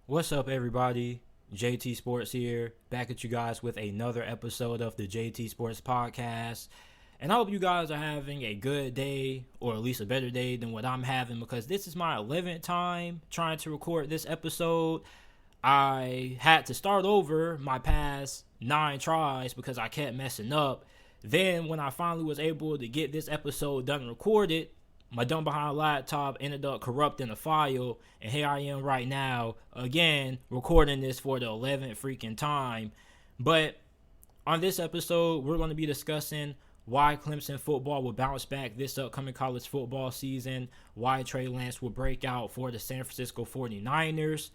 What's up, everybody? JT Sports here, back at you guys with another episode of the JT Sports Podcast. And I hope you guys are having a good day, or at least a better day than what I'm having, because this is my 11th time trying to record this episode. I had to start over my past 9 tries because I kept messing up. Then when I finally was able to get this episode done and recorded, my dumb behind laptop ended up corrupting the file, and here I am right now, again, recording this for the 11th freaking time. But on this episode, we're going to be discussing why Clemson football will bounce back this upcoming college football season, why Trey Lance will break out for the San Francisco 49ers.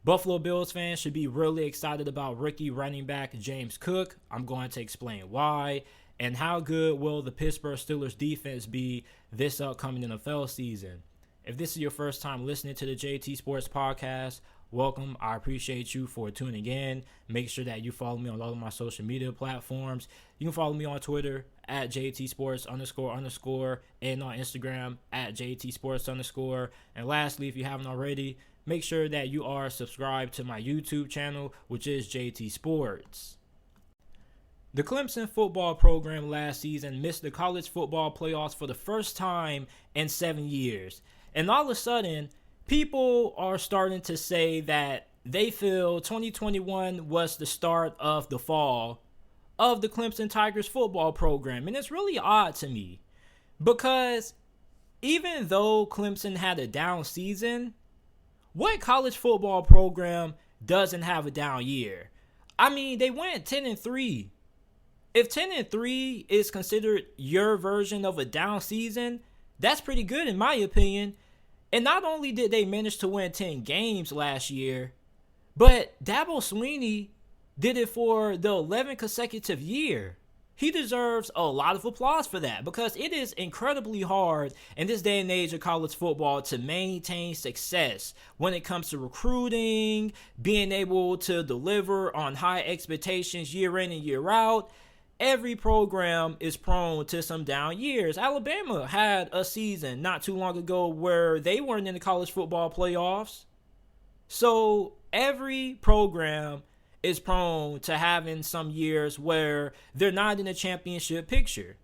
Buffalo Bills fans should be really excited about rookie running back James Cook. I'm going to explain why. And how good will the Pittsburgh Steelers defense be this upcoming NFL season? If this is your first time listening to the JT Sports Podcast, welcome. I appreciate you for tuning in. Make sure that you follow me on all of my social media platforms. You can follow me on Twitter at JT Sports __ and on Instagram at JT Sports _. And lastly, if you haven't already, make sure that you are subscribed to my YouTube channel, which is JT Sports. The Clemson football program last season missed the college football playoffs for the first time in 7 years. And all of a sudden, people are starting to say that they feel 2021 was the start of the fall of the Clemson Tigers football program. And it's really odd to me because even though Clemson had a down season, what college football program doesn't have a down year? I mean, they went 10-3. If 10-3 is considered your version of a down season, that's pretty good in my opinion. And not only did they manage to win 10 games last year, but Dabo Sweeney did it for the 11th consecutive year. He deserves a lot of applause for that because it is incredibly hard in this day and age of college football to maintain success when it comes to recruiting, being able to deliver on high expectations year in and year out. Every program is prone to some down years. Alabama had a season not too long ago where they weren't in the college football playoffs. So every program is prone to having some years where they're not in the championship picture.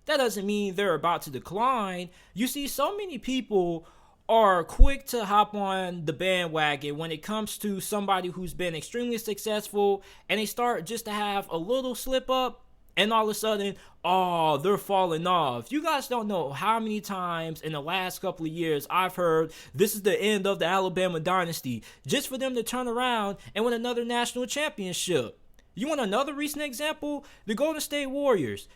That doesn't mean they're about to decline. You see, so many people are quick to hop on the bandwagon when it comes to somebody who's been extremely successful, and they start just to have a little slip up. And all of a sudden, they're falling off. You guys don't know how many times in the last couple of years I've heard this is the end of the Alabama dynasty, just for them to turn around and win another national championship. You want another recent example? The Golden State Warriors.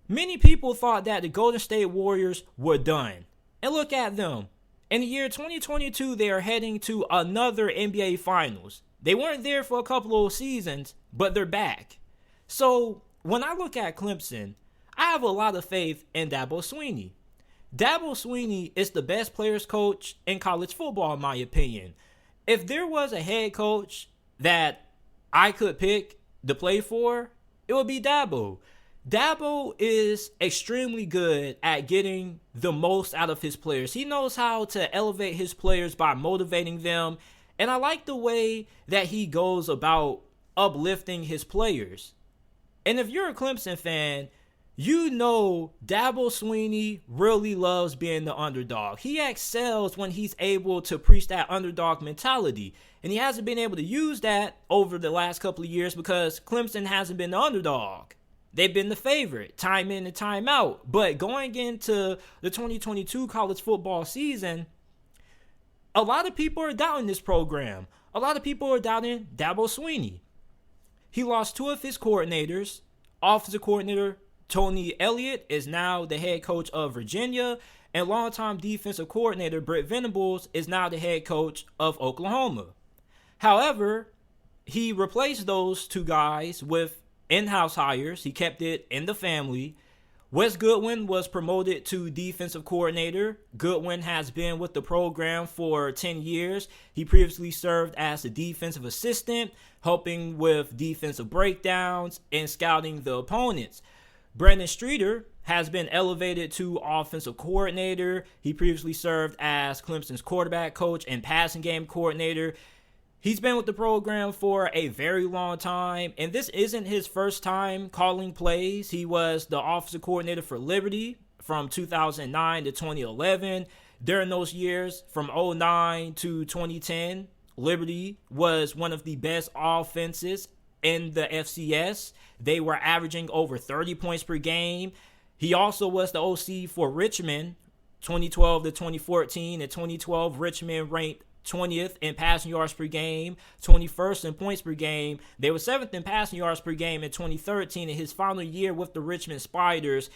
Many people thought that the Golden State Warriors were done. And look at them. In the year 2022, they are heading to another NBA Finals. They weren't there for a couple of seasons, but they're back. So when I look at Clemson, I have a lot of faith in Dabo Sweeney. Dabo Sweeney is the best players coach in college football, in my opinion. If there was a head coach that I could pick to play for, it would be Dabo. Dabo is extremely good at getting the most out of his players. He knows how to elevate his players by motivating them. And I like the way that he goes about uplifting his players. And if you're a Clemson fan, you know Dabo Sweeney really loves being the underdog. He excels when he's able to preach that underdog mentality. And he hasn't been able to use that over the last couple of years because Clemson hasn't been the underdog. They've been the favorite, time in and time out. But going into the 2022 college football season, a lot of people are doubting this program. A lot of people are doubting Dabo Sweeney. He lost 2 of his coordinators. Offensive coordinator Tony Elliot is now the head coach of Virginia, and longtime defensive coordinator Brent Venables is now the head coach of Oklahoma. However, he replaced those 2 guys with in-house hires. He kept it in the family. Wes Goodwin was promoted to defensive coordinator. Goodwin has been with the program for 10 years. He previously served as a defensive assistant, helping with defensive breakdowns and scouting the opponents. Brandon Streeter has been elevated to offensive coordinator. He previously served as Clemson's quarterback coach and passing game coordinator. He's been with the program for a very long time, and this isn't his first time calling plays. He was the offensive coordinator for Liberty from 2009 to 2011. During those years, from 2009 to 2010, Liberty was one of the best offenses in the FCS. They were averaging over 30 points per game. He also was the OC for Richmond, 2012 to 2014. In 2012, Richmond ranked 20th in passing yards per game, 21st in points per game. They were 7th in passing yards per game in 2013. In his final year with the Richmond Spiders,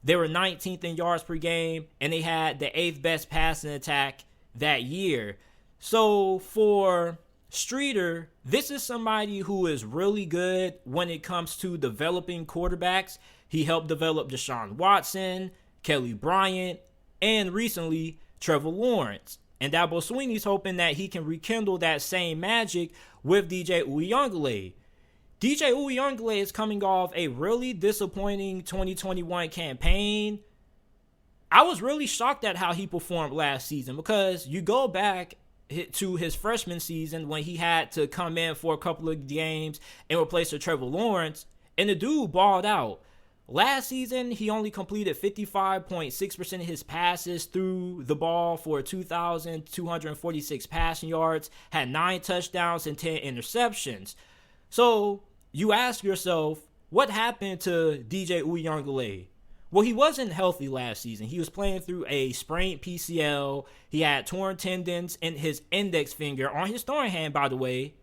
they were 19th in yards per game, and they had the 8th best passing attack that year. So for Streeter, this is somebody who is really good when it comes to developing quarterbacks. He helped develop Deshaun Watson, Kelly Bryant, and recently Trevor Lawrence. And Dabo Sweeney's hoping that he can rekindle that same magic with DJ Uiagalelei. DJ Uiagalelei is coming off a really disappointing 2021 campaign. I was really shocked at how he performed last season, because you go back to his freshman season when he had to come in for a couple of games and replace Trevor Lawrence, and the dude balled out. Last season, he only completed 55.6% of his passes through the ball for 2,246 passing yards, had 9 touchdowns and 10 interceptions. So you ask yourself, what happened to DJ Uiagalelei? Well, he wasn't healthy last season. He was playing through a sprained PCL. He had torn tendons in his index finger on his throwing hand, by the way.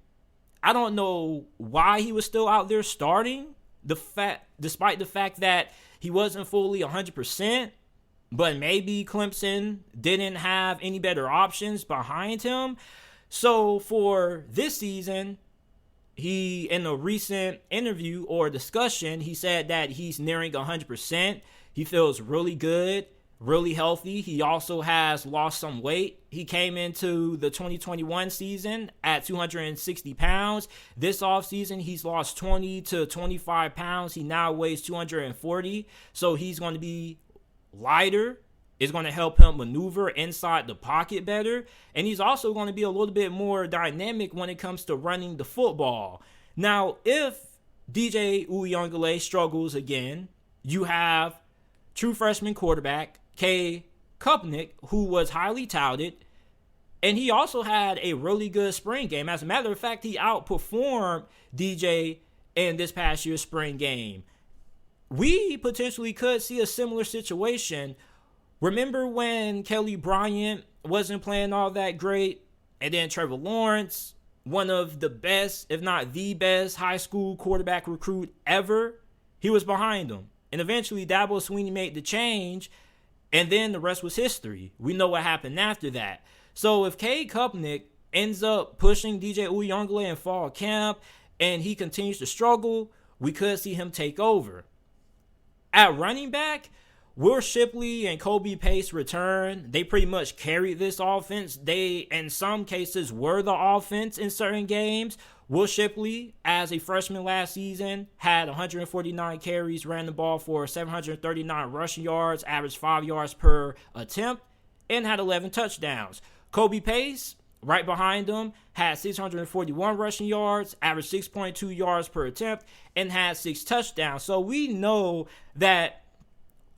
I don't know why he was still out there starting, despite the fact that he wasn't fully 100%, but maybe Clemson didn't have any better options behind him. So for this season, he, in a recent interview or discussion, he said that he's nearing 100%. He feels really good, really healthy. He also has lost some weight. He came into the 2021 season at 260 pounds. This offseason, he's lost 20 to 25 pounds. He now weighs 240. So he's going to be lighter. It's going to help him maneuver inside the pocket better. And he's also going to be a little bit more dynamic when it comes to running the football. Now, if DJ Uiagalelei struggles again, you have true freshman quarterback K. Kupnick, who was highly touted, and he also had a really good spring game. As a matter of fact, he outperformed DJ in this past year's spring game. We potentially could see a similar situation. Remember when Kelly Bryant wasn't playing all that great, and then Trevor Lawrence, one of the best, if not the best, high school quarterback recruit ever, he was behind him. And eventually Dabo Sweeney made the change, and then the rest was history. We know what happened after that. So if K. Kupnick ends up pushing DJ Uiagalelei in fall camp and he continues to struggle, we could see him take over. At running back, Will Shipley and Kobe Pace return. They pretty much carried this offense. They, in some cases, were the offense in certain games. Will Shipley, as a freshman last season, had 149 carries, ran the ball for 739 rushing yards, averaged 5 yards per attempt, and had 11 touchdowns. Kobe Pace, right behind him, had 641 rushing yards, averaged 6.2 yards per attempt, and had 6 touchdowns. So we know that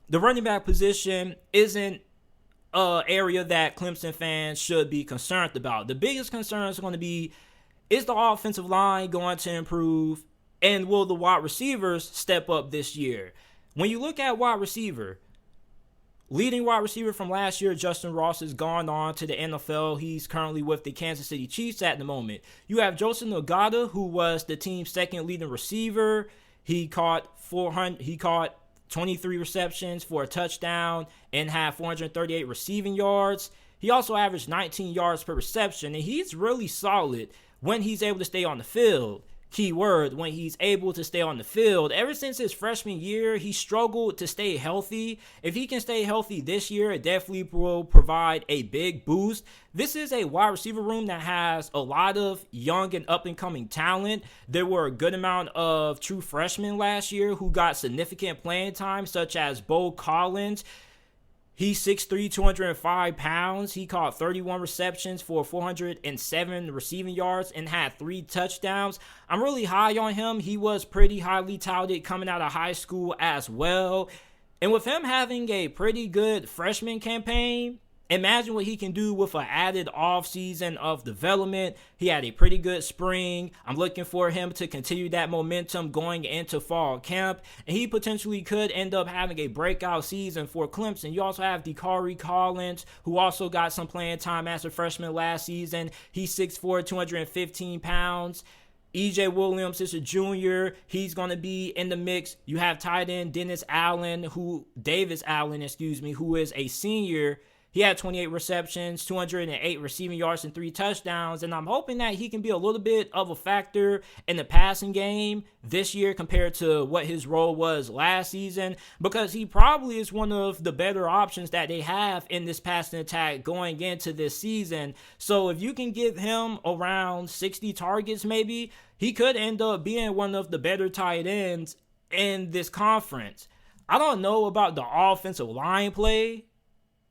the running back position isn't an area that Clemson fans should be concerned about. The biggest concern is going to be, is the offensive line going to improve, and will the wide receivers step up this year? When you look at wide receiver, leading wide receiver from last year, Justin Ross, has gone on to the NFL. He's currently with the Kansas City Chiefs at the moment. You have Joseph Nagata, who was the team's second leading receiver. He caught 23 receptions for a touchdown and had 438 receiving yards. He also averaged 19 yards per reception, and he's really solid when he's able to stay on the field. Key word, when he's able to stay on the field. Ever since his freshman year, he struggled to stay healthy. If he can stay healthy this year, it definitely will provide a big boost. This is a wide receiver room that has a lot of young and up-and-coming talent. There were a good amount of true freshmen last year who got significant playing time, such as Bo Collins. He's 6'3", 205 pounds. He caught 31 receptions for 407 receiving yards and had 3 touchdowns. I'm really high on him. He was pretty highly touted coming out of high school as well. And with him having a pretty good freshman campaign, imagine what he can do with an added offseason of development. He had a pretty good spring. I'm looking for him to continue that momentum going into fall camp. And he potentially could end up having a breakout season for Clemson. You also have Dakari Collins, who also got some playing time as a freshman last season. He's 6'4", 215 pounds. EJ Williams is a junior. He's going to be in the mix. You have tight end Davis Allen, who is a senior. He had 28 receptions, 208 receiving yards, and 3 touchdowns. And I'm hoping that he can be a little bit of a factor in the passing game this year compared to what his role was last season, because he probably is one of the better options that they have in this passing attack going into this season. So if you can give him around 60 targets maybe, he could end up being one of the better tight ends in this conference. I don't know about the offensive line play,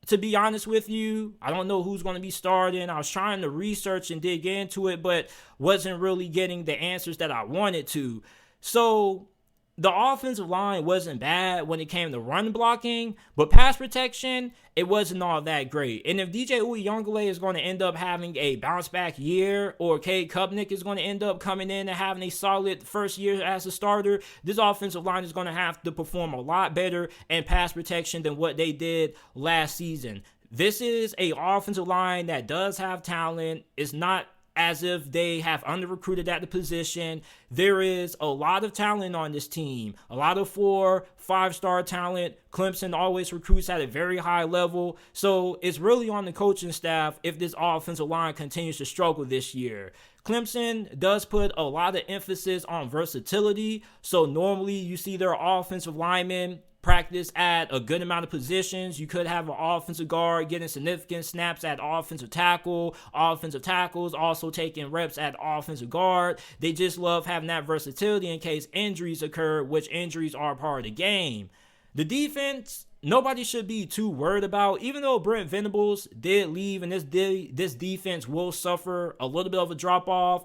to be honest with you. I don't know who's going to be starting. I was trying to research and dig into it, but wasn't really getting the answers that I wanted to. So the offensive line wasn't bad when it came to run blocking, but pass protection, it wasn't all that great. And if DJ Uyunglele is going to end up having a bounce back year, or Cade Klubnik is going to end up coming in and having a solid first year as a starter, this offensive line is going to have to perform a lot better in pass protection than what they did last season. This is a offensive line that does have talent. It's not as if they have under-recruited at the position. There is a lot of talent on this team, a lot of 4-5-star talent. Clemson always recruits at a very high level, so it's really on the coaching staff if this offensive line continues to struggle this year. Clemson does put a lot of emphasis on versatility, so normally you see their offensive linemen practice at a good amount of positions. You could have an offensive guard getting significant snaps at offensive tackle, offensive tackles also taking reps at offensive guard. They just love having that versatility in case injuries occur, which injuries are part of the game. The defense, nobody should be too worried about. Even though Brent Venables did leave and this defense will suffer a little bit of a drop-off,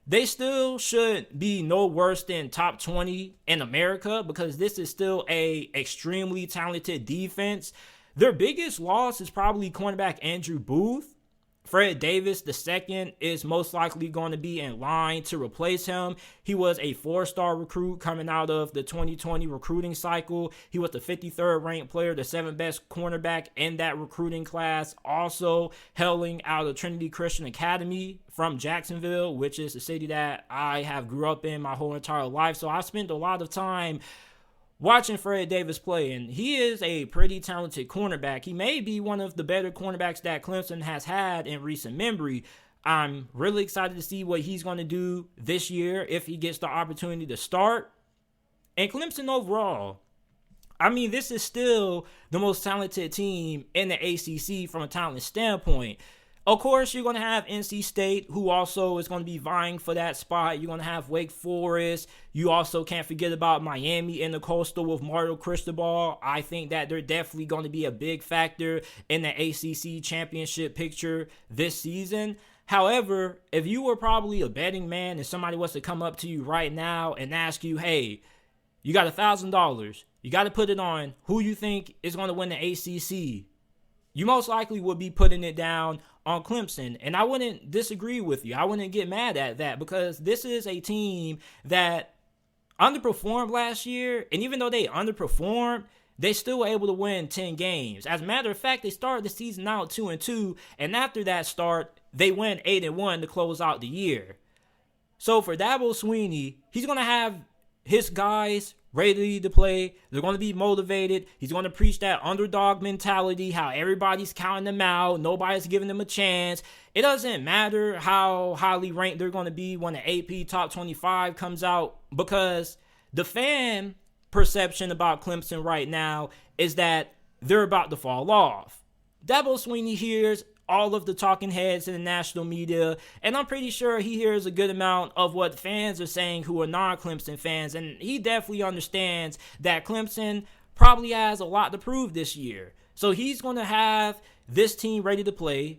they still should be no worse than top 20 in America, because this is still a extremely talented defense. Their biggest loss is probably cornerback Andrew Booth. Fred Davis II is most likely going to be in line to replace him. He was a 4-star recruit coming out of the 2020 recruiting cycle. He was the 53rd ranked player, the 7th best cornerback in that recruiting class. Also hailing out of Trinity Christian Academy from Jacksonville, which is a city that I have grew up in my whole entire life. So I spent a lot of time watching Fred Davis play, and he is a pretty talented cornerback. He may be one of the better cornerbacks that Clemson has had in recent memory. I'm really excited to see what he's going to do this year if he gets the opportunity to start. And Clemson overall, I mean, this is still the most talented team in the ACC from a talent standpoint. Of course, you're going to have NC State, who also is going to be vying for that spot. You're going to have Wake Forest. You also can't forget about Miami in the Coastal with Mario Cristobal. I think that they're definitely going to be a big factor in the ACC championship picture this season. However, if you were probably a betting man and somebody was to come up to you right now and ask you, hey, you got $1,000. You got to put it on who you think is going to win the ACC. You most likely would be putting it down on Clemson. And I wouldn't disagree with you. I wouldn't get mad at that, because this is a team that underperformed last year. And even though they underperformed, they still were able to win 10 games. As a matter of fact, they started the season out 2-2. And after that start, they went 8-1 to close out the year. So for Dabo Sweeney, he's going to have his guys ready to play. They're going to be motivated. He's going to preach that underdog mentality, how everybody's counting them out. Nobody's giving them a chance. It doesn't matter how highly ranked they're going to be when the AP Top 25 comes out, because the fan perception about Clemson right now is that they're about to fall off. Dabo Sweeney hears all of the talking heads in the national media, and I'm pretty sure he hears a good amount of what fans are saying who are non-Clemson fans, and he definitely understands that Clemson probably has a lot to prove this year. So he's going to have this team ready to play,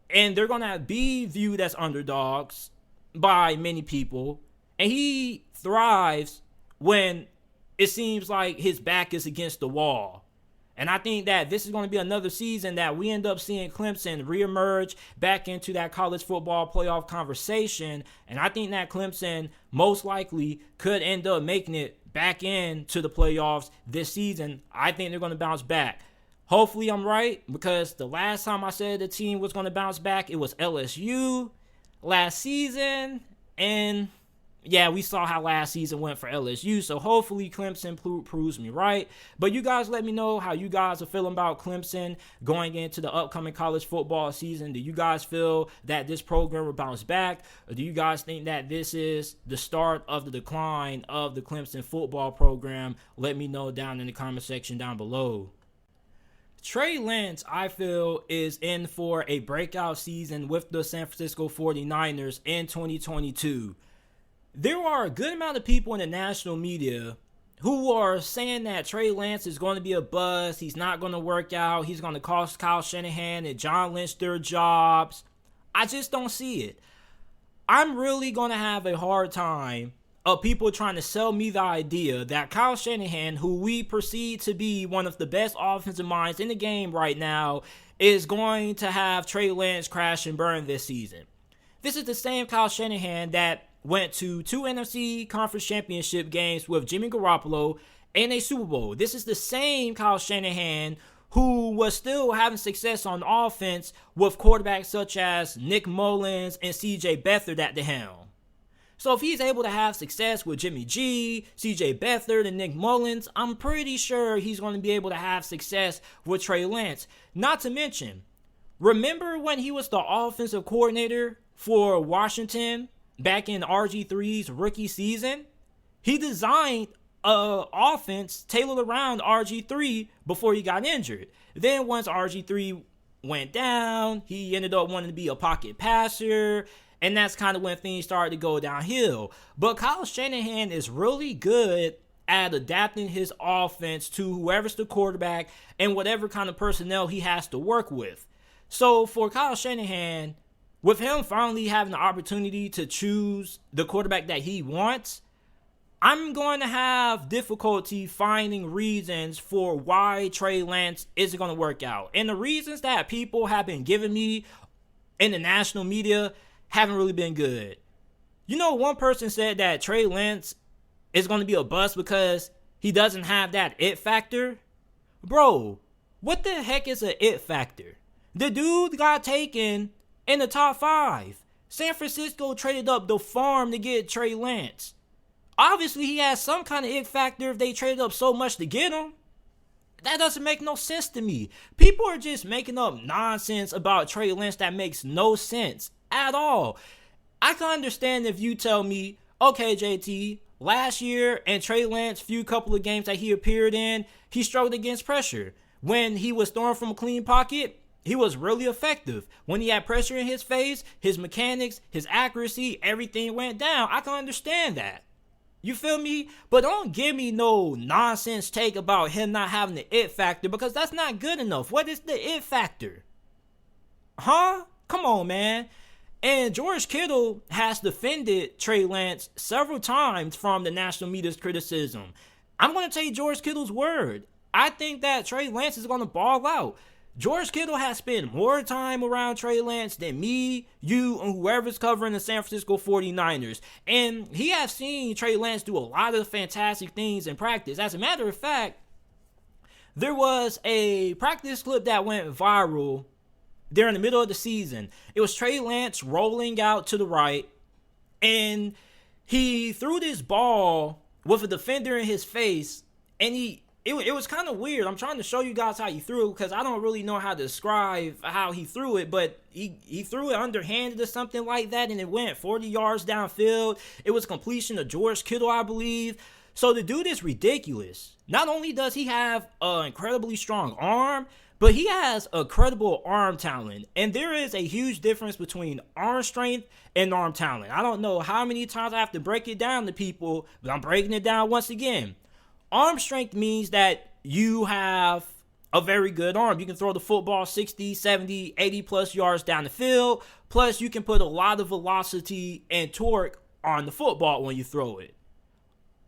and they're going to be viewed as underdogs by many people. And he thrives when it seems like his back is against the wall. And I think that this is going to be another season that we end up seeing Clemson reemerge back into that college football playoff conversation. And I think that Clemson most likely could end up making it back into the playoffs this season. I think they're going to bounce back. Hopefully I'm right, because the last time I said the team was going to bounce back, it was LSU last season. And yeah, we saw how last season went for LSU, so hopefully Clemson proves me right. But you guys let me know how you guys are feeling about Clemson going into the upcoming college football season. Do you guys feel that this program will bounce back? Or do you guys think that this is the start of the decline of the Clemson football program? Let me know down in the comment section down below. Trey Lance, I feel, is in for a breakout season with the San Francisco 49ers in 2022. There are a good amount of people in the national media who are saying that Trey Lance is going to be a bust. He's not going to work out. He's going to cost Kyle Shanahan and John Lynch their jobs. I just don't see it. I'm really going to have a hard time of people trying to sell me the idea that Kyle Shanahan, who we perceive to be one of the best offensive minds in the game right now, is going to have Trey Lance crash and burn this season. This is the same Kyle Shanahan that went to 2 NFC Conference Championship games with Jimmy Garoppolo and a Super Bowl. This is the same Kyle Shanahan who was still having success on offense with quarterbacks such as Nick Mullins and CJ Beathard at the helm. So if he's able to have success with Jimmy G, CJ Beathard, and Nick Mullins, I'm pretty sure he's going to be able to have success with Trey Lance. Not to mention, remember when he was the offensive coordinator for Washington back in RG3's rookie season? He designed an offense tailored around RG3 before he got injured. Then once RG3 went down, he ended up wanting to be a pocket passer, and that's kind of when things started to go downhill. But Kyle Shanahan is really good at adapting his offense to whoever's the quarterback and whatever kind of personnel he has to work with. So for Kyle Shanahan, with him finally having the opportunity to choose the quarterback that he wants, I'm going to have difficulty finding reasons for why Trey Lance isn't going to work out. And the reasons that people have been giving me in the national media haven't really been good. You know, one person said that Trey Lance is going to be a bust because he doesn't have that it factor. Bro, what the heck is an it factor? The dude got taken in the top 5. San Francisco traded up the farm to get Trey Lance. Obviously, he has some kind of it factor if they traded up so much to get him. That doesn't make no sense to me. People are just making up nonsense about Trey Lance that makes no sense at all. I can understand if you tell me, okay, JT, last year and Trey Lance, few couple of games that he appeared in, he struggled against pressure. When he was throwing from a clean pocket, he was really effective. When he had pressure in his face, his mechanics, his accuracy, everything went down. I can understand that. You feel me? But don't give me no nonsense take about him not having the it factor, because that's not good enough. What is the it factor? Huh? Come on, man. And George Kittle has defended Trey Lance several times from the national media's criticism. I'm going to take George Kittle's word. I think that Trey Lance is going to ball out. George Kittle has spent more time around Trey Lance than me, you, and whoever's covering the San Francisco 49ers. And he has seen Trey Lance do a lot of fantastic things in practice. As a matter of fact, there was a practice clip that went viral during the middle of the season. It was Trey Lance rolling out to the right, and he threw this ball with a defender in his face, and it was kind of weird. I'm trying to show you guys how he threw it because I don't really know how to describe how he threw it, but he threw it underhanded or something like that, and it went 40 yards downfield. It was completion of George Kittle, I believe. So the dude is ridiculous. Not only does he have an incredibly strong arm, but he has a credible arm talent. And there is a huge difference between arm strength and arm talent. I don't know how many times I have to break it down to people, but I'm breaking it down once again. Arm strength means that you have a very good arm. You can throw the football 60, 70, 80 plus yards down the field. Plus, you can put a lot of velocity and torque on the football when you throw it.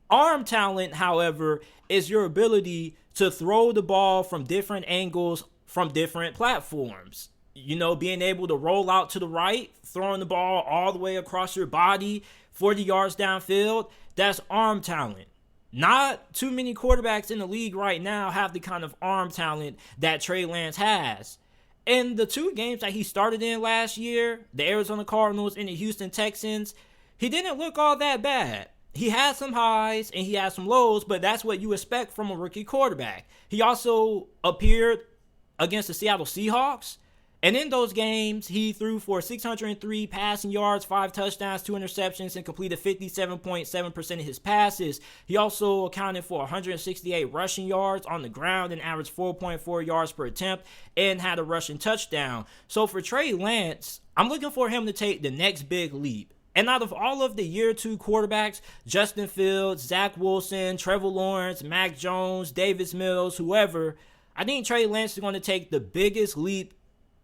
Arm talent, however, is your ability to throw the ball from different angles, from different platforms. You know, being able to roll out to the right, throwing the ball all the way across your body, 40 yards downfield, that's arm talent. Not too many quarterbacks in the league right now have the kind of arm talent that Trey Lance has. In the 2 games that he started in last year, the Arizona Cardinals and the Houston Texans, he didn't look all that bad. He had some highs and he had some lows, but that's what you expect from a rookie quarterback. He also appeared against the Seattle Seahawks. And in those games, he threw for 603 passing yards, 5 touchdowns, 2 interceptions, and completed 57.7% of his passes. He also accounted for 168 rushing yards on the ground and averaged 4.4 yards per attempt and had a rushing touchdown. So for Trey Lance, I'm looking for him to take the next big leap. And out of all of the year 2 quarterbacks, Justin Fields, Zach Wilson, Trevor Lawrence, Mac Jones, Davis Mills, whoever, I think Trey Lance is going to take the biggest leap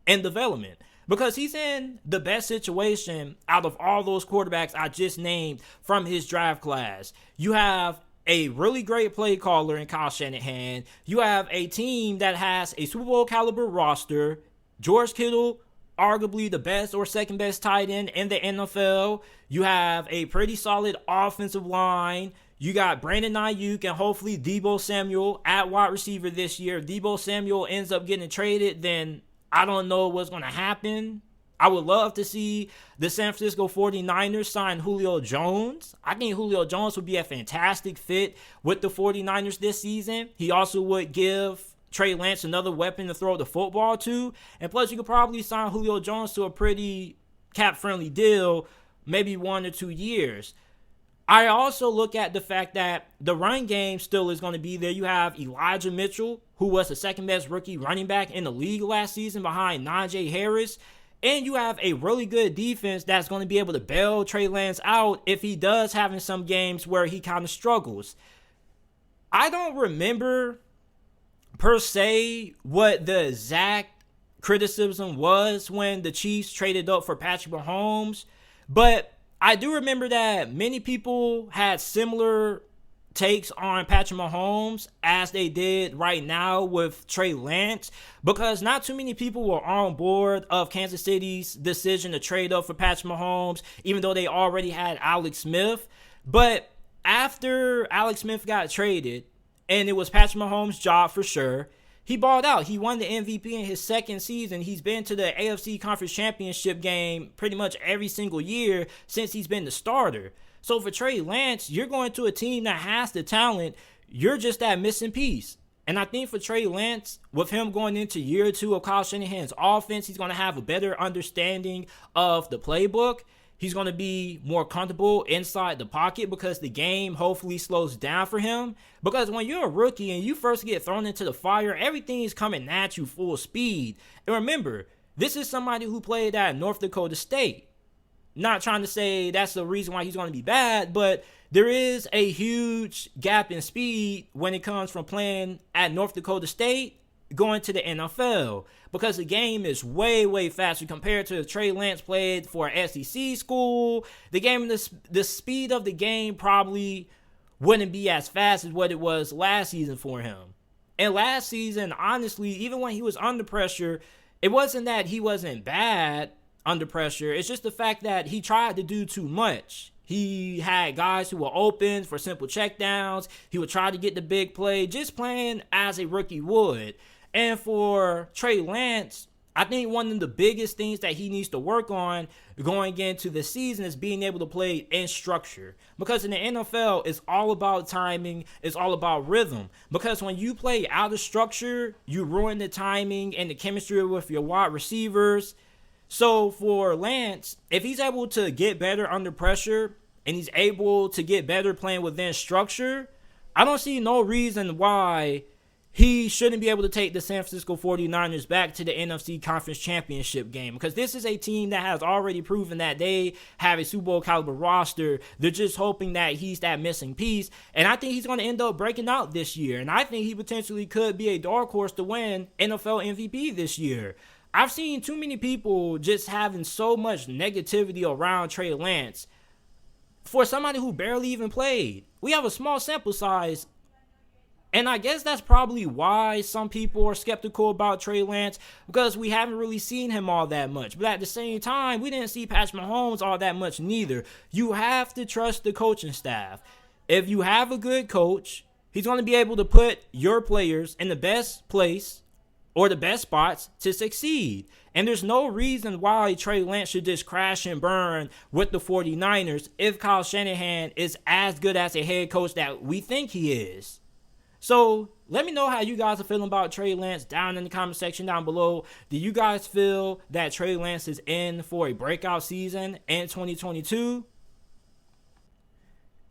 in development because he's in the best situation out of all those quarterbacks I just named from his draft class. You have a really great play caller in Kyle Shanahan. You have a team that has a Super Bowl caliber roster. George Kittle, arguably the best or second best tight end in the NFL. You have a pretty solid offensive line. You got Brandon Ayuk and hopefully Debo Samuel at wide receiver this year. If Debo Samuel ends up getting traded, then I don't know what's going to happen. I would love to see the San Francisco 49ers sign Julio Jones. I think Julio Jones would be a fantastic fit with the 49ers this season. He also would give Trey Lance another weapon to throw the football to. And plus, you could probably sign Julio Jones to a pretty cap-friendly deal, maybe 1 or 2 years. I also look at the fact that the run game still is going to be there. You have Elijah Mitchell, who was the second best rookie running back in the league last season behind Najee Harris. And you have a really good defense that's going to be able to bail Trey Lance out if he does have in some games where he kind of struggles. I don't remember per se what the exact criticism was when the Chiefs traded up for Patrick Mahomes, but I do remember that many people had similar takes on Patrick Mahomes as they did right now with Trey Lance, because not too many people were on board of Kansas City's decision to trade up for Patrick Mahomes, even though they already had Alex Smith. But after Alex Smith got traded, and it was Patrick Mahomes' job for sure, he balled out. He won the MVP in his second season. He's been to the AFC Conference Championship game pretty much every single year since he's been the starter. So for Trey Lance, you're going to a team that has the talent. You're just that missing piece. And I think for Trey Lance, with him going into year 2 of Kyle Shanahan's offense, he's going to have a better understanding of the playbook. He's going to be more comfortable inside the pocket because the game hopefully slows down for him. Because when you're a rookie and you first get thrown into the fire, everything is coming at you full speed. And remember, this is somebody who played at North Dakota State. Not trying to say that's the reason why he's going to be bad, but there is a huge gap in speed when it comes from playing at North Dakota State going to the NFL, because the game is way, way faster compared to Trey Lance played for an SEC school. The speed of the game probably wouldn't be as fast as what it was last season for him. And last season, honestly, even when he was under pressure, it wasn't that he wasn't bad under pressure. It's just the fact that he tried to do too much. He had guys who were open for simple checkdowns. He would try to get the big play, just playing as a rookie would. And for Trey Lance, I think one of the biggest things that he needs to work on going into the season is being able to play in structure. Because in the NFL, it's all about timing. It's all about rhythm. Because when you play out of structure, you ruin the timing and the chemistry with your wide receivers. So for Lance, if he's able to get better under pressure and he's able to get better playing within structure, I don't see no reason why he shouldn't be able to take the San Francisco 49ers back to the NFC Conference Championship game, because this is a team that has already proven that they have a Super Bowl caliber roster. They're just hoping that he's that missing piece, and I think he's going to end up breaking out this year, and I think he potentially could be a dark horse to win NFL MVP this year. I've seen too many people just having so much negativity around Trey Lance for somebody who barely even played. We have a small sample size, and I guess that's probably why some people are skeptical about Trey Lance, because we haven't really seen him all that much. But at the same time, we didn't see Patrick Mahomes all that much neither. You have to trust the coaching staff. If you have a good coach, he's going to be able to put your players in the best place or the best spots to succeed. And there's no reason why Trey Lance should just crash and burn with the 49ers if Kyle Shanahan is as good as a head coach that we think he is. So let me know how you guys are feeling about Trey Lance down in the comment section down below. Do you guys feel that Trey Lance is in for a breakout season in 2022?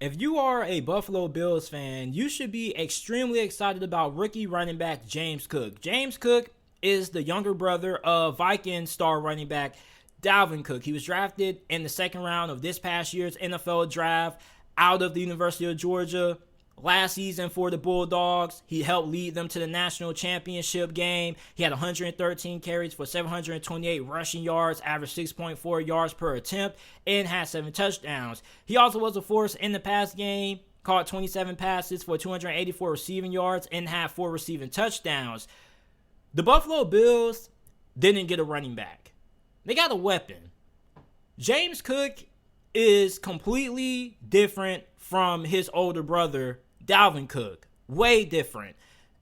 If you are a Buffalo Bills fan, you should be extremely excited about rookie running back James Cook. James Cook is the younger brother of Vikings star running back Dalvin Cook. He was drafted in the second round of this past year's NFL draft out of the University of Georgia. Last season for the Bulldogs, he helped lead them to the national championship game. He had 113 carries for 728 rushing yards, averaged 6.4 yards per attempt, and had 7 touchdowns. He also was a force in the pass game, caught 27 passes for 284 receiving yards, and had 4 receiving touchdowns. The Buffalo Bills didn't get a running back. They got a weapon. James Cook is completely different from his older brother, Dalvin Cook. Way different.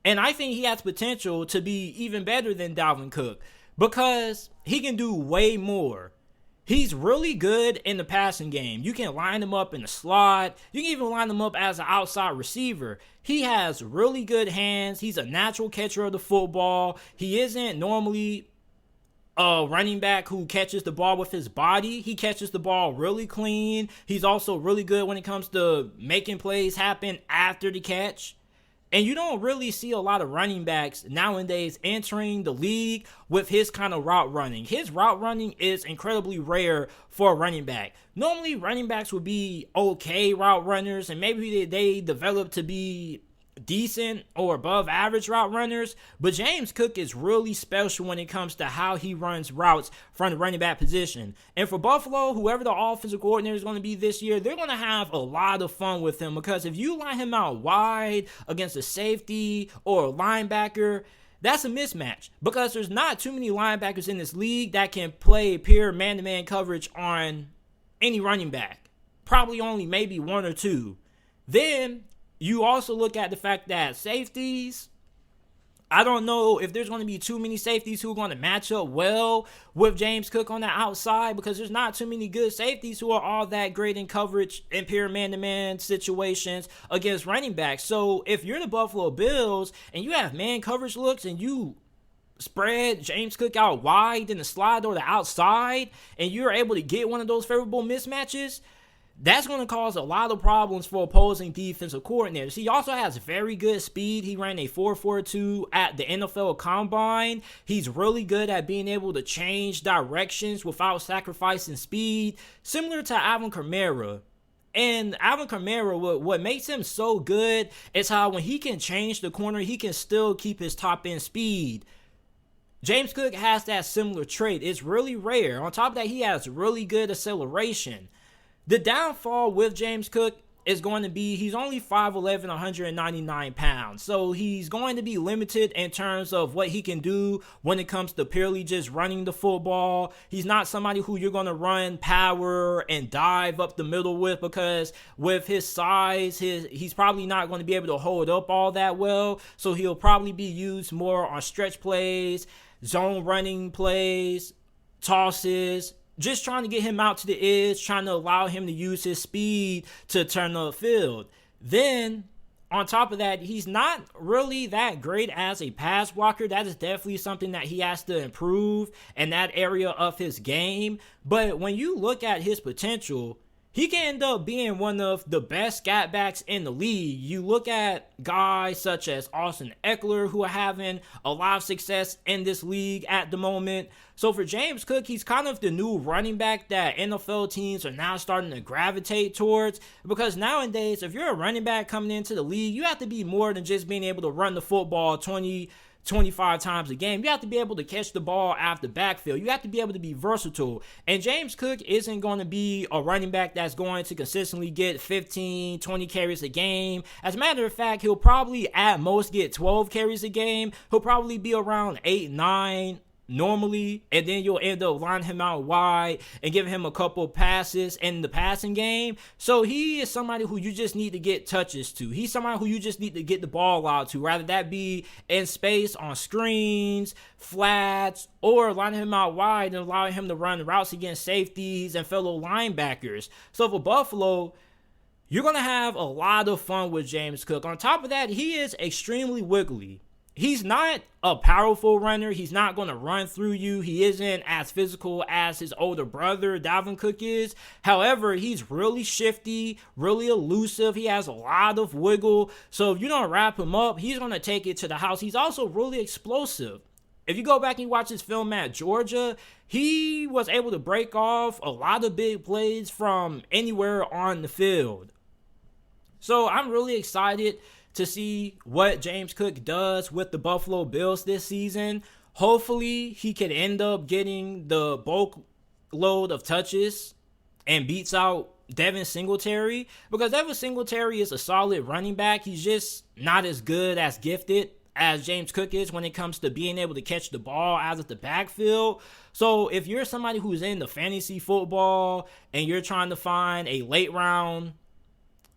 And I think he has potential to be even better than Dalvin Cook because he can do way more. He's really good in the passing game. You can line him up in the slot. You can even line him up as an outside receiver. He has really good hands. He's a natural catcher of the football. He isn't normally a running back who catches the ball with his body. He catches the ball really clean. He's also really good when it comes to making plays happen after the catch. And you don't really see a lot of running backs nowadays entering the league with his kind of route running. His route running is incredibly rare for a running back. Normally, running backs would be okay route runners, and maybe they develop to be decent or above average route runners, but James Cook is really special when it comes to how he runs routes from the running back position. And for Buffalo, whoever the offensive coordinator is going to be this year, they're going to have a lot of fun with him, because if you line him out wide against a safety or a linebacker, that's a mismatch, because there's not too many linebackers in this league that can play pure man-to-man coverage on any running back. Probably only maybe 1 or 2. Then you also look at the fact that safeties, I don't know if there's going to be too many safeties who are going to match up well with James Cook on the outside, because there's not too many good safeties who are all that great in coverage and pure man-to-man situations against running backs. So if you're the Buffalo Bills and you have man coverage looks and you spread James Cook out wide in the slot or the outside, and you're able to get one of those favorable mismatches, that's going to cause a lot of problems for opposing defensive coordinators. He also has very good speed. He ran a 4.42 at the NFL Combine. He's really good at being able to change directions without sacrificing speed, similar to Alvin Kamara. And Alvin Kamara, what makes him so good is how when he can change the corner, he can still keep his top end speed. James Cook has that similar trait. It's really rare. On top of that, he has really good acceleration. The downfall with James Cook is going to be he's only 5'11", 199 pounds. So he's going to be limited in terms of what he can do when it comes to purely just running the football. He's not somebody who you're going to run power and dive up the middle with, because with his size, he's probably not going to be able to hold up all that well. So he'll probably be used more on stretch plays, zone running plays, tosses, just trying to get him out to the edge, trying to allow him to use his speed to turn the field. Then, on top of that, he's not really that great as a pass blocker. That is definitely something that he has to improve in that area of his game. But when you look at his potential, he can end up being one of the best scat backs in the league. You look at guys such as Austin Eckler, who are having a lot of success in this league at the moment. So for James Cook, he's kind of the new running back that NFL teams are now starting to gravitate towards. Because nowadays, if you're a running back coming into the league, you have to be more than just being able to run the football 25 times a game. You have to be able to catch the ball out the backfield. You have to be able to be versatile. And James Cook isn't going to be a running back that's going to consistently get 15, 20 carries a game. As a matter of fact, he'll probably at most get 12 carries a game. He'll probably be around 8, 9 normally, and then you'll end up lining him out wide and giving him a couple passes in the passing game. So he is somebody who you just need to get touches to. He's somebody who you just need to get the ball out to, rather that be in space, on screens, flats, or lining him out wide and allowing him to run routes against safeties and fellow linebackers. So for Buffalo, you're going to have a lot of fun with James Cook. On top of that, he is extremely wiggly. He's not a powerful runner. He's not going to run through you. He isn't as physical as his older brother, Dalvin Cook, is. However, he's really shifty, really elusive. He has a lot of wiggle. So if you don't wrap him up, he's going to take it to the house. He's also really explosive. If you go back and watch his film at Georgia, he was able to break off a lot of big plays from anywhere on the field. So I'm really excited to see what James Cook does with the Buffalo Bills this season. Hopefully, he can end up getting the bulk load of touches and beats out Devin Singletary, because Devin Singletary is a solid running back. He's just not as good, as gifted as James Cook is when it comes to being able to catch the ball out of the backfield. So if you're somebody who's in the fantasy football and you're trying to find a late round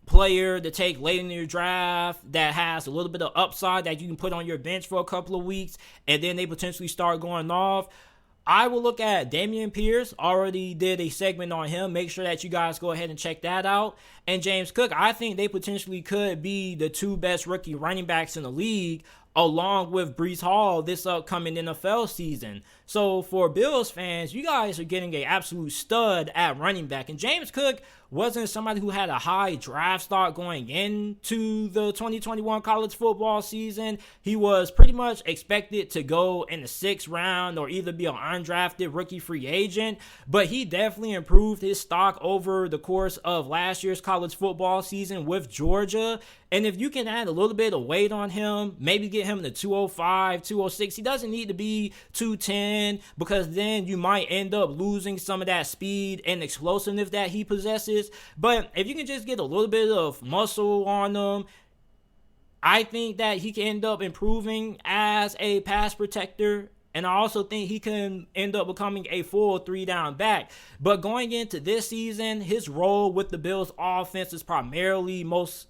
player to take late in your draft that has a little bit of upside that you can put on your bench for a couple of weeks and then they potentially start going off, I will look at Dameon Pierce. Already did a segment on him. Make sure that you guys go ahead and check that out. And James Cook, I think they potentially could be the two best rookie running backs in the league, along with Breece Hall this upcoming NFL season. So for Bills fans, you guys are getting an absolute stud at running back. And James Cook wasn't somebody who had a high draft stock going into the 2021 college football season. He was pretty much expected to go in the 6th round or either be an undrafted rookie free agent. But he definitely improved his stock over the course of last year's college football season with Georgia. And if you can add a little bit of weight on him, maybe get him to 205, 206. He doesn't need to be 210, because then you might end up losing some of that speed and explosiveness that he possesses. But if you can just get a little bit of muscle on him, I think that he can end up improving as a pass protector. And I also think he can end up becoming a full 3-down back. But going into this season, his role with the Bills offense is primarily most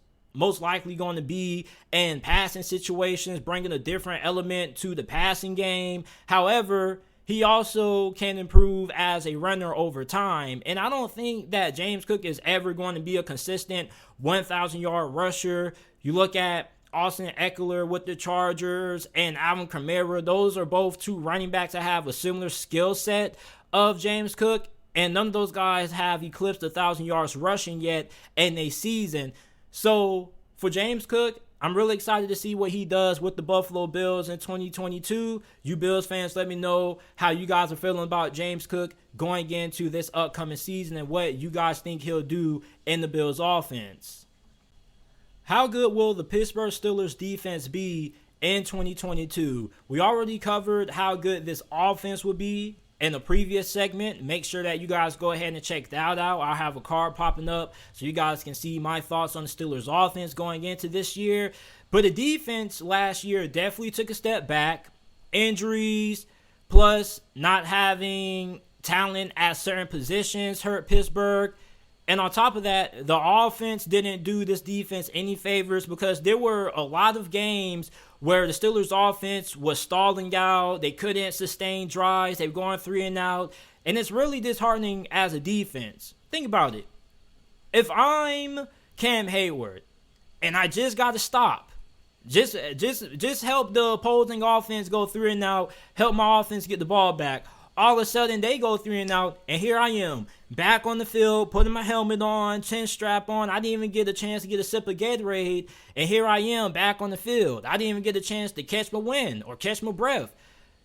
likely going to be in passing situations, bringing a different element to the passing game. However, he also can improve as a runner over time. And I don't think that James Cook is ever going to be a consistent 1,000-yard rusher. You look at Austin Eckler with the Chargers and Alvin Kamara. Those are both two running backs that have a similar skill set of James Cook. And none of those guys have eclipsed 1,000 yards rushing yet in a season. So for James Cook, I'm really excited to see what he does with the Buffalo Bills in 2022. You Bills fans, let me know how you guys are feeling about James Cook going into this upcoming season and what you guys think he'll do in the Bills offense. How good will the Pittsburgh Steelers defense be in 2022? We already covered how good this offense will be in the previous segment. Make sure that you guys go ahead and check that out. I'll have a card popping up so you guys can see my thoughts on the Steelers offense going into this year. But the defense last year definitely took a step back. Injuries, plus not having talent at certain positions hurt Pittsburgh. And on top of that, the offense didn't do this defense any favors, because there were a lot of games where the Steelers offense was stalling out. They couldn't sustain drives. They were going 3 and out. And it's really disheartening as a defense. Think about it. If I'm Cam Hayward and I just got to stop, just help the opposing offense go 3 and out, help my offense get the ball back, All of a sudden, they go 3-0, and here I am, back on the field, putting my helmet on, chin strap on. I didn't even get a chance to get a sip of Gatorade, and here I am, back on the field. I didn't even get a chance to catch my wind or catch my breath.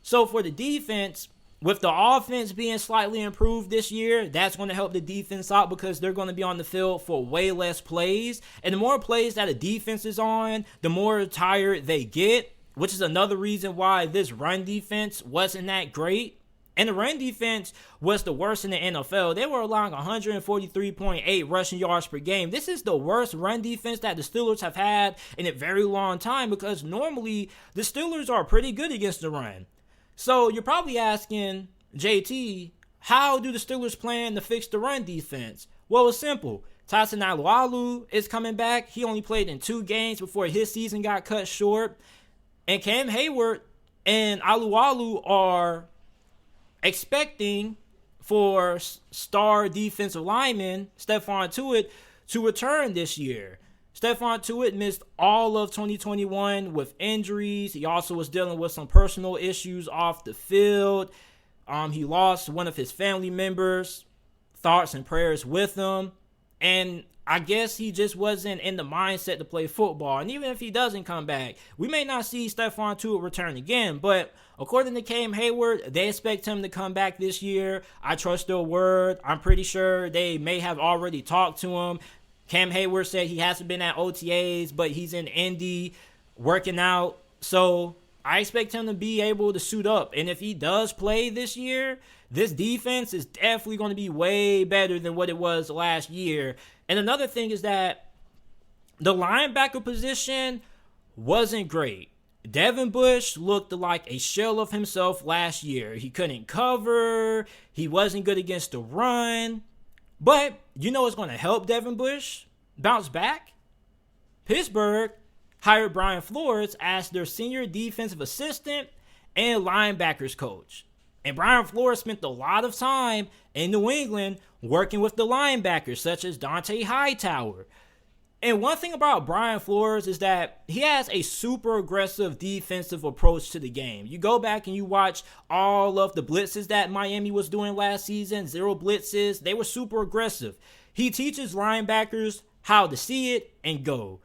So for the defense, with the offense being slightly improved this year, that's going to help the defense out because they're going to be on the field for way less plays. And the more plays that a defense is on, the more tired they get, which is another reason why this run defense wasn't that great. And the run defense was the worst in the NFL. They were allowing 143.8 rushing yards per game. This is the worst run defense that the Steelers have had in a very long time because normally the Steelers are pretty good against the run. So you're probably asking, JT, how do the Steelers plan to fix the run defense? Well, it's simple. Tyson Alualu is coming back. He only played in 2 games before his season got cut short. And Cam Hayward and Alualu are expecting for star defensive lineman Stephon Tuitt to return this year. Stephon Tuitt missed all of 2021 with injuries. He also was dealing with some personal issues off the field. He lost one of his family members. Thoughts and prayers with him. And I guess he just wasn't in the mindset to play football. And even if he doesn't come back, we may not see Stephon Tuitt return again. But according to Cam Hayward, they expect him to come back this year. I trust their word. I'm pretty sure they may have already talked to him. Cam Hayward said he hasn't been at OTAs, but he's in Indy working out. So I expect him to be able to suit up. And if he does play this year, this defense is definitely going to be way better than what it was last year. And another thing is that the linebacker position wasn't great. Devin Bush looked like a shell of himself last year. He couldn't cover. He wasn't good against the run. But you know what's going to help Devin Bush bounce back? Pittsburgh hired Brian Flores as their senior defensive assistant and linebackers coach. And Brian Flores spent a lot of time in New England working with the linebackers such as Dante Hightower. And one thing about Brian Flores is that he has a super aggressive defensive approach to the game. You go back and you watch all of the blitzes that Miami was doing last season, 0 blitzes. They were super aggressive. He teaches linebackers how to see it and go.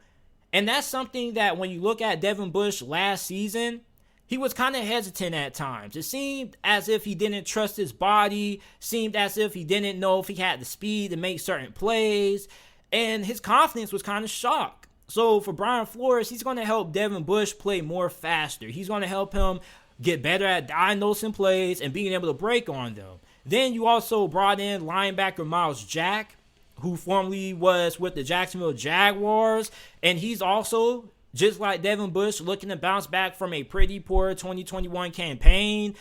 And that's something that when you look at Devin Bush last season, he was kind of hesitant at times. It seemed as if he didn't trust his body, seemed as if he didn't know if he had the speed to make certain plays. And his confidence was kind of shocked. So for Brian Flores, he's going to help Devin Bush play more faster. He's going to help him get better at diagnosing plays and being able to break on them. Then you also brought in linebacker Miles Jack, who formerly was with the Jacksonville Jaguars. And he's also, just like Devin Bush, looking to bounce back from a pretty poor 2021 campaign.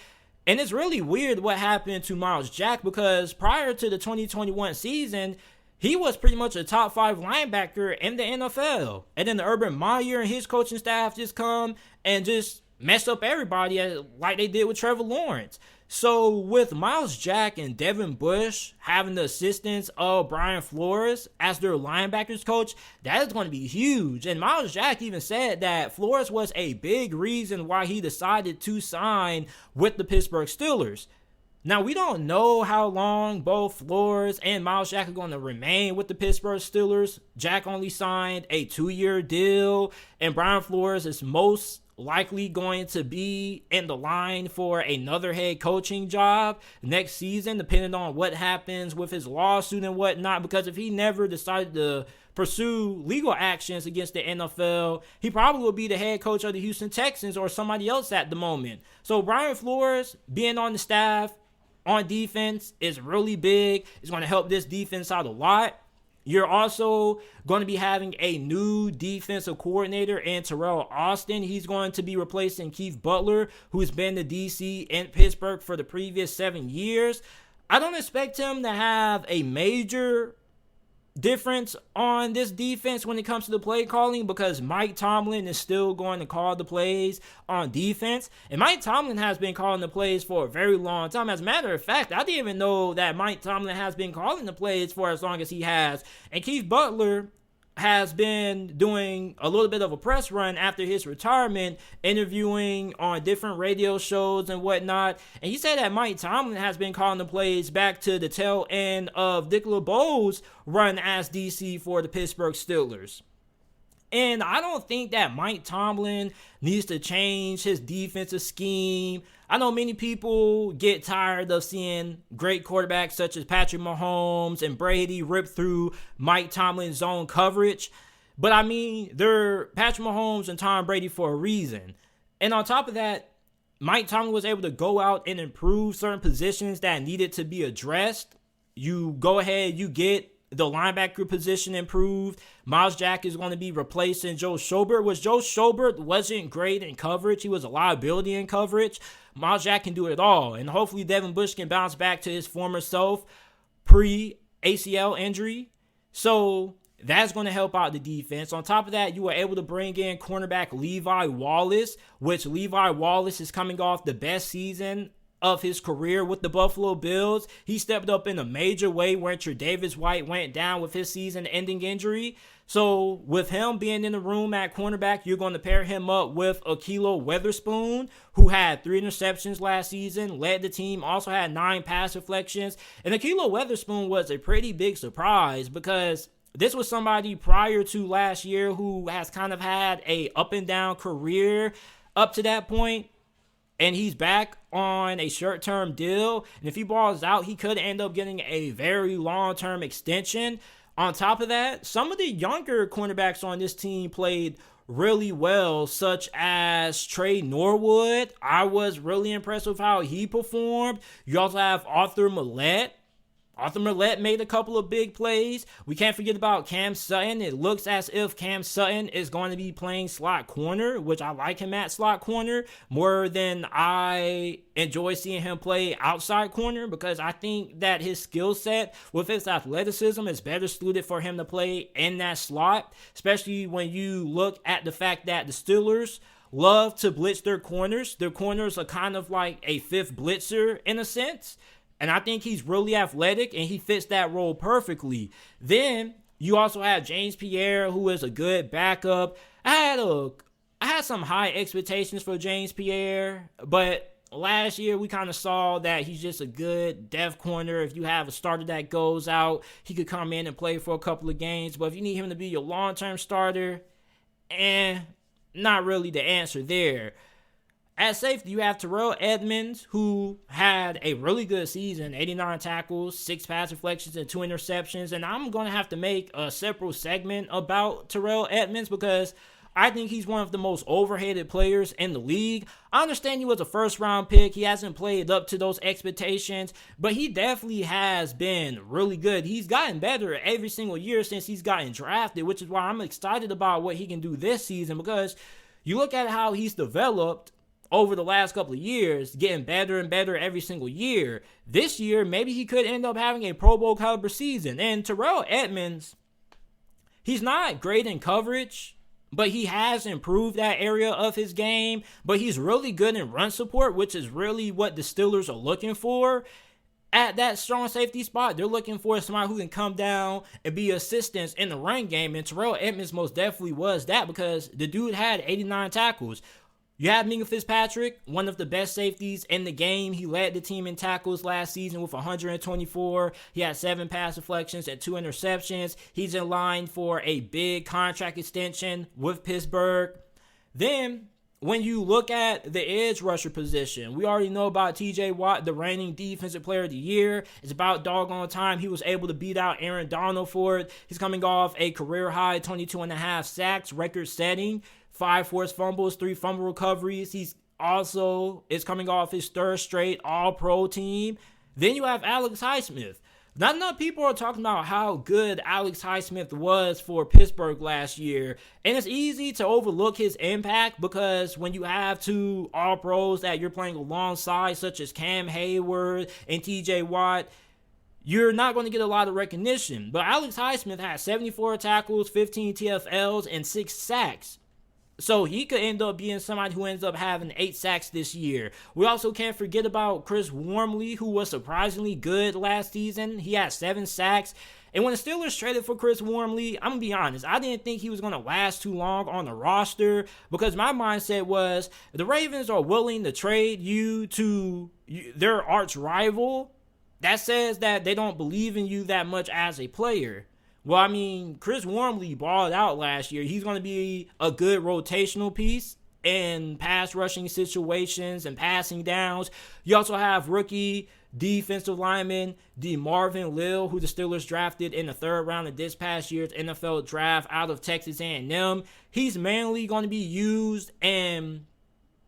And it's really weird what happened to Miles Jack because prior to the 2021 season, he was pretty much a top 5 linebacker in the NFL. And then the Urban Meyer and his coaching staff just come and just mess up everybody like they did with Trevor Lawrence. So with Miles Jack and Devin Bush having the assistance of Brian Flores as their linebackers coach, that is going to be huge. And Miles Jack even said that Flores was a big reason why he decided to sign with the Pittsburgh Steelers. Now, we don't know how long both Flores and Miles Jack are going to remain with the Pittsburgh Steelers. Jack only signed a 2-year deal, and Brian Flores is most likely going to be in the line for another head coaching job next season, depending on what happens with his lawsuit and whatnot, because if he never decided to pursue legal actions against the NFL, he probably will be the head coach of the Houston Texans or somebody else at the moment. So Brian Flores being on the staff on defense is really big. It's going to help this defense out a lot. You're also going to be having a new defensive coordinator in Terrell Austin. He's going to be replacing Keith Butler, who's been the DC in Pittsburgh for the previous 7 years. I don't expect him to have a major difference on this defense when it comes to the play calling because Mike Tomlin is still going to call the plays on defense. And Mike Tomlin has been calling the plays for a very long time. As a matter of fact, I didn't even know that Mike Tomlin has been calling the plays for as long as he has. And Keith Butler has been doing a little bit of a press run after his retirement, interviewing on different radio shows and whatnot. And he said that Mike Tomlin has been calling the plays back to the tail end of Dick LeBeau's run as DC for the Pittsburgh Steelers. And I don't think that Mike Tomlin needs to change his defensive scheme. I know many people get tired of seeing great quarterbacks such as Patrick Mahomes and Brady rip through Mike Tomlin's zone coverage. But I mean, they're Patrick Mahomes and Tom Brady for a reason. And on top of that, Mike Tomlin was able to go out and improve certain positions that needed to be addressed. You go ahead, you get the linebacker position improved. Miles Jack is going to be replacing Joe Schobert, which Joe Schobert wasn't great in coverage. He was a liability in coverage. Miles Jack can do it all. And hopefully Devin Bush can bounce back to his former self pre-ACL injury. So that's going to help out the defense. On top of that, you were able to bring in cornerback Levi Wallace, which Levi Wallace is coming off the best season of his career with the Buffalo Bills. He stepped up in a major way when Tre'Davious White went down with his season-ending injury. So with him being in the room at cornerback, you're going to pair him up with Ahkello Witherspoon, who had 3 interceptions last season, led the team, also had 9 pass deflections. And Ahkello Witherspoon was a pretty big surprise because this was somebody prior to last year who has kind of had a up and down career up to that point. And he's back on a short-term deal. And if he balls out, he could end up getting a very long-term extension. On top of that, some of the younger cornerbacks on this team played really well, such as Trey Norwood. I was really impressed with how he performed. You also have Arthur Millette. Arthur Millette made a couple of big plays. We can't forget about Cam Sutton. It looks as if Cam Sutton is going to be playing slot corner, which I like him at slot corner more than I enjoy seeing him play outside corner, because I think that his skill set with his athleticism is better suited for him to play in that slot, especially when you look at the fact that the Steelers love to blitz their corners. Their corners are kind of like a fifth blitzer in a sense. And I think he's really athletic, and he fits that role perfectly. Then you also have James Pierre, who is a good backup. I had some high expectations for James Pierre, but last year we kind of saw that he's just a good depth corner. If you have a starter that goes out, he could come in and play for a couple of games. But if you need him to be your long-term starter, not really the answer there. At safety, you have Terrell Edmunds, who had a really good season, 89 tackles, 6 pass deflections, and 2 interceptions. And I'm going to have to make a separate segment about Terrell Edmunds because I think he's one of the most overhated players in the league. I understand he was a first-round pick. He hasn't played up to those expectations, but he definitely has been really good. He's gotten better every single year since he's gotten drafted, which is why I'm excited about what he can do this season, because you look at how he's developed over the last couple of years, getting better and better every single year. This year, maybe he could end up having a Pro Bowl caliber season. And Terrell Edmunds, he's not great in coverage, but he has improved that area of his game. But he's really good in run support, which is really what the Steelers are looking for. At that strong safety spot, they're looking for somebody who can come down and be assistance in the run game. And Terrell Edmunds most definitely was that, because the dude had 89 tackles. You have Minkah Fitzpatrick, one of the best safeties in the game. He led the team in tackles last season with 124. He had 7 pass deflections and 2 interceptions. He's in line for a big contract extension with Pittsburgh. Then, when you look at the edge rusher position, we already know about TJ Watt, the reigning defensive player of the year. It's about doggone time he was able to beat out Aaron Donald for it. He's coming off a career-high 22.5 sacks, record-setting. 5 forced fumbles, 3 fumble recoveries. He's also is coming off his 3rd straight All-Pro team. Then you have Alex Highsmith. Not enough people are talking about how good Alex Highsmith was for Pittsburgh last year. And it's easy to overlook his impact because when you have 2 All-Pros that you're playing alongside, such as Cam Hayward and TJ Watt, you're not going to get a lot of recognition. But Alex Highsmith had 74 tackles, 15 TFLs, and 6 sacks. So he could end up being somebody who ends up having 8 sacks this year. We also can't forget about Chris Wormley, who was surprisingly good last season. He had 7 sacks And when the Steelers traded for Chris Wormley, I'm going to be honest, I didn't think he was going to last too long on the roster because my mindset was the Ravens are willing to trade you to their arch rival. That says that they don't believe in you that much as a player. Well, I mean, Chris Wormley balled out last year. He's going to be a good rotational piece in pass rushing situations and passing downs. You also have rookie defensive lineman Marvin Lill, who the Steelers drafted in the 3rd round of this past year's NFL draft out of Texas A&M. He's mainly going to be used in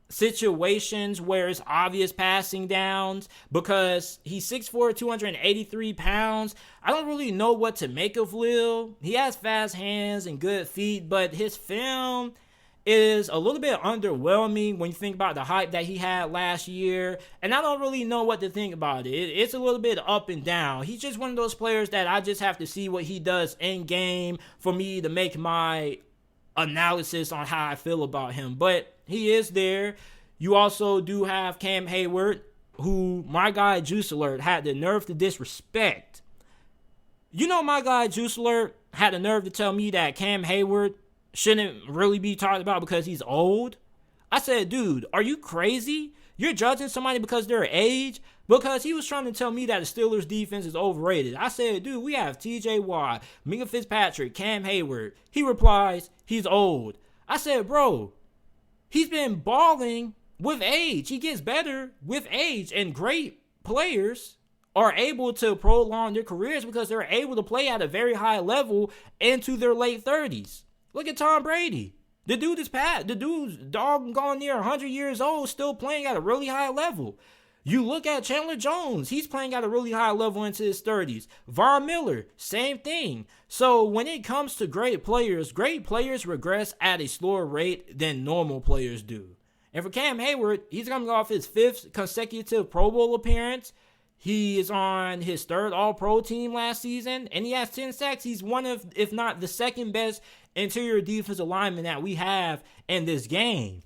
situations where it's obvious passing downs because he's 6'4", 283 pounds. I don't really know what to make of Lill. He has fast hands and good feet, but his film is a little bit underwhelming when you think about the hype that he had last year, and I don't really know what to think about it. It's a little bit up and down. He's just one of those players that I just have to see what he does in game for me to make my analysis on how I feel about him, but he is there. You also do have Cam Hayward, who my guy Juice Alert had the nerve to disrespect. You know, my guy Juice Alert had the nerve to tell me that Cam Hayward shouldn't really be talked about because he's old. I said, dude, are you crazy? You're judging somebody because of their age? Because he was trying to tell me that the Steelers defense is overrated. I said, dude, we have TJ Watt, Minka Fitzpatrick, Cam Hayward. He replies, he's old. I said, bro, he's been balling with age. He gets better with age, and great players are able to prolong their careers because they're able to play at a very high level into their late 30s. Look at Tom Brady. The dude's doggone near 100 years old, still playing at a really high level. You look at Chandler Jones, he's playing at a really high level into his 30s. Von Miller, same thing. So when it comes to great players regress at a slower rate than normal players do. And for Cam Hayward, he's coming off his 5th consecutive Pro Bowl appearance. He is on his 3rd All-Pro team last season, and he has 10 sacks. He's one of, if not the second best interior defensive lineman that we have in this game.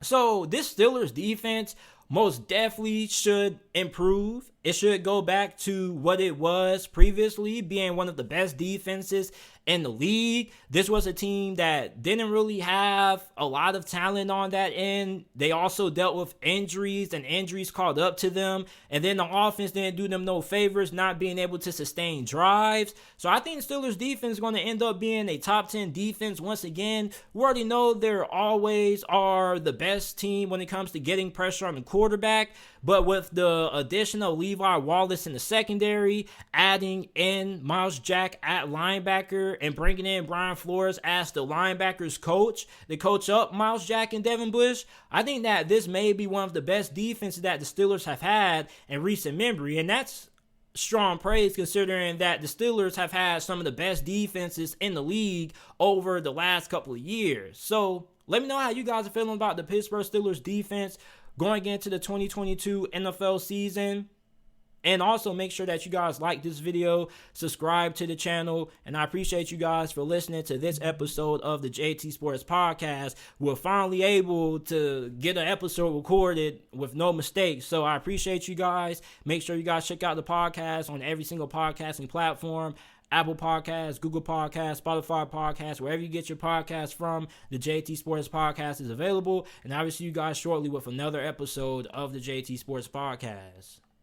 So this Steelers defense most definitely should improve. It should go back to what it was previously, being one of the best defenses in the league. This was a team that didn't really have a lot of talent on that end. They also dealt with injuries, and injuries caught up to them. And then the offense didn't do them no favors, not being able to sustain drives. So I think the Steelers defense is going to end up being a top 10 defense once again. We already know they always are the best team when it comes to getting pressure on the quarterback. But with the addition of Levi Wallace in the secondary, adding in Miles Jack at linebacker, and bringing in Brian Flores as the linebackers coach to coach up Miles Jack and Devin Bush, I think that this may be one of the best defenses that the Steelers have had in recent memory. And that's strong praise considering that the Steelers have had some of the best defenses in the league over the last couple of years. So let me know how you guys are feeling about the Pittsburgh Steelers defense going into the 2022 NFL season. And also make sure that you guys like this video, subscribe to the channel, and I appreciate you guys for listening to this episode of the JT Sports Podcast. We're finally able to get an episode recorded with no mistakes, so I appreciate you guys. Make sure you guys check out the podcast on every single podcasting platform. Apple Podcasts, Google Podcasts, Spotify Podcasts, wherever you get your podcasts from, the JT Sports Podcast is available. And I will see you guys shortly with another episode of the JT Sports Podcast.